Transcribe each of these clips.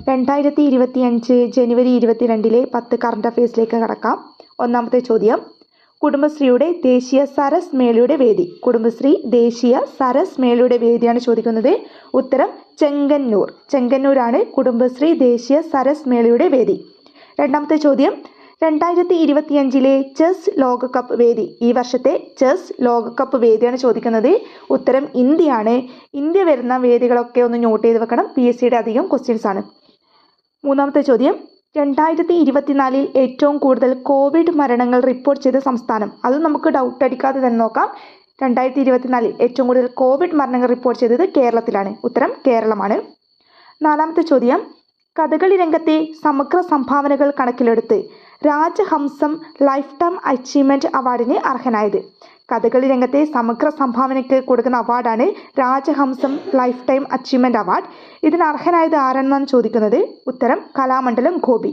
2025 ജനുവരി 22 10 current അഫയേഴ്സിലേക്ക് കടക്കാം. ഒന്നാമത്തെ ചോദ്യം, കുടുംബശ്രീയുടെ ദേശീയ സരസ് മേളയുടെ വേദി. കുടുംബശ്രീ ദേശീയ സരസ് മേളയുടെ വേദിയാണ് ചോദിക്കുന്നത്. ഉത്തരം ചെങ്ങന്നൂർ. ചെങ്ങന്നൂരാണ് കുടുംബശ്രീ ദേശീയ സരസ് മേളയുടെ വേദി. രണ്ടാമത്തെ ചോദ്യം, 2025 ചെസ് ലോകകപ്പ് വേദി. ഈ വർഷത്തെ ചെസ് ലോകകപ്പ് വേദിയാണ് ചോദിക്കുന്നത്. ഉത്തരം ഇന്ത്യയാണ്. ഇന്ത്യ വരുന്ന വേദികളൊക്കെ ഒന്ന് നോട്ട് ചെയ്ത് വെക്കണം. PSCയുടെ അധികം ക്വസ്റ്റ്യൻസ് ആണ്. മൂന്നാമത്തെ ചോദ്യം, 2024 ഏറ്റവും കൂടുതൽ കോവിഡ് മരണങ്ങൾ റിപ്പോർട്ട് ചെയ്ത സംസ്ഥാനം. അത് നമുക്ക് ഡൗട്ട് അടിക്കാതെ തന്നെ നോക്കാം. 2024 ഏറ്റവും കൂടുതൽ കോവിഡ് മരണങ്ങൾ റിപ്പോർട്ട് ചെയ്തത് കേരളത്തിലാണ്. ഉത്തരം കേരളമാണ്. നാലാമത്തെ ചോദ്യം, കഥകളി രംഗത്തെ സമഗ്ര സംഭാവനകൾ കണക്കിലെടുത്ത് രാജഹംസം ലൈഫ് ടൈം അച്ചീവ്മെന്റ് അവാർഡിന് അർഹനായത്. കഥകളി രംഗത്തെ സമഗ്ര സംഭാവനയ്ക്ക് കൊടുക്കുന്ന അവാർഡാണ് രാജഹംസം ലൈഫ് ടൈം അച്ചീവ്മെന്റ് അവാർഡ്. ഇതിന് അർഹനായത് ആരെന്നാണ് ചോദിക്കുന്നത്. ഉത്തരം കലാമണ്ഡലം ഗോപി.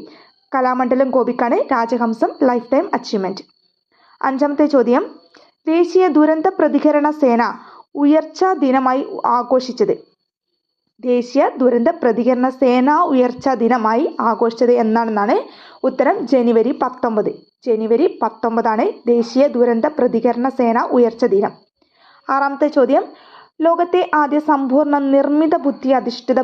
കലാമണ്ഡലം ഗോപിക്കാണ് രാജഹംസം ലൈഫ് ടൈം അച്ചീവ്മെന്റ്. അഞ്ചാമത്തെ ചോദ്യം, ദേശീയ ദുരന്ത പ്രതികരണ സേന ഉയർച്ചാ ദിനമായി ആഘോഷിച്ചത്. ദേശീയ ദുരന്ത പ്രതികരണ സേന ഉയർച്ചാ ദിനമായി ആഘോഷിച്ചത് എന്നാണെന്നാണ്. ഉത്തരം ജനുവരി 19. ജനുവരി 19 ദേശീയ ദുരന്ത പ്രതികരണ സേന ഉയർച്ച ദിനം. ആറാമത്തെ ചോദ്യം, ലോകത്തെ ആദ്യ സമ്പൂർണ്ണ നിർമ്മിത ബുദ്ധി അധിഷ്ഠിത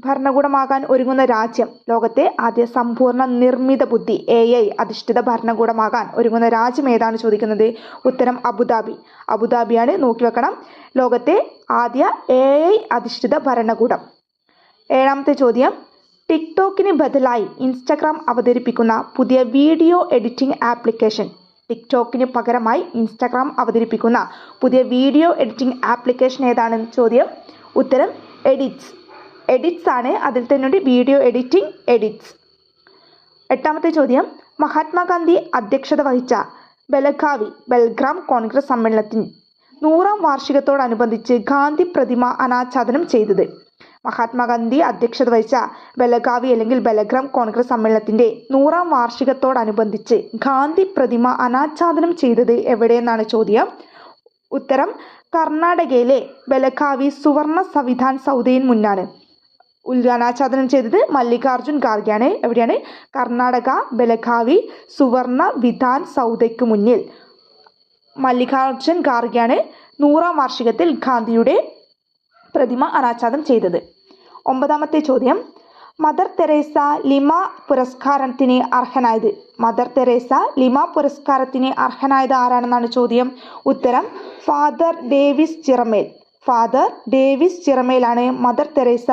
ഭരണകൂടമാകാൻ ഒരുങ്ങുന്ന രാജ്യം. ലോകത്തെ ആദ്യ സമ്പൂർണ്ണ നിർമ്മിത ബുദ്ധി AI അധിഷ്ഠിത ഭരണകൂടമാകാൻ ഒരുങ്ങുന്ന രാജ്യം ഏതാണ് ചോദിക്കുന്നത്. ഉത്തരം അബുദാബി. അബുദാബിയാണ്, നോക്കി വെക്കണം. ലോകത്തെ ആദ്യ AI അധിഷ്ഠിത ഭരണകൂടം. ഏഴാമത്തെ ചോദ്യം, ടിക്ടോക്കിന് ബദലായി ഇൻസ്റ്റഗ്രാം അവതരിപ്പിക്കുന്ന പുതിയ വീഡിയോ എഡിറ്റിംഗ് ആപ്ലിക്കേഷൻ. ടിക്ടോക്കിന് പകരമായി ഇൻസ്റ്റഗ്രാം അവതരിപ്പിക്കുന്ന പുതിയ വീഡിയോ എഡിറ്റിംഗ് ആപ്ലിക്കേഷൻ ഏതാണെന്ന് ചോദ്യം. ഉത്തരം എഡിറ്റ്സ് ആണ്. അതിൽ തന്നെ വീഡിയോ എഡിറ്റിംഗ് എഡിറ്റ്സ്. എട്ടാമത്തെ ചോദ്യം, മഹാത്മാഗാന്ധി അധ്യക്ഷത വഹിച്ച ബെൽഗ്രാം കോൺഗ്രസ് സമ്മേളനത്തിന് 100ാം വാർഷികത്തോടനുബന്ധിച്ച് ഗാന്ധി പ്രതിമ അനാച്ഛാദനം ചെയ്തത്. മഹാത്മാഗാന്ധി അധ്യക്ഷത വഹിച്ച ബെൽഗ്രാം കോൺഗ്രസ് സമ്മേളനത്തിന്റെ 100ാം വാർഷികത്തോടനുബന്ധിച്ച് ഗാന്ധി പ്രതിമ അനാച്ഛാദനം ചെയ്തത് എവിടെയെന്നാണ് ചോദ്യം. ഉത്തരം കർണാടകയിലെ ബെലഗാവി സുവർണ സംവിധാൻ സൗധയിന് മുന്നാണ്. അനാച്ഛാദനം ചെയ്തത് മല്ലികാർജുൻ ഖാർഗെയാണ്. എവിടെയാണ്? കർണാടക ബെലഗാവി സുവർണ വിധാൻ സൗധയ്ക്ക് മുന്നിൽ മല്ലികാർജുൻ ഖാർഗെയാണ് 100ാം വാർഷികത്തിൽ ഗാന്ധിയുടെ പ്രതിമ അനാച്ഛാദനം ചെയ്തത്. ഒമ്പതാമത്തെ ചോദ്യം, മദർ തെരേസ ലിമ പുരസ്കാരത്തിന് അർഹനായത്. മദർ തെരേസ ലിമ പുരസ്കാരത്തിന് അർഹനായത് ആരാണെന്നാണ് ചോദ്യം. ഉത്തരം father Davis Chiramel. Father Davis ചിറമേലാണ് മദർ തെരേസ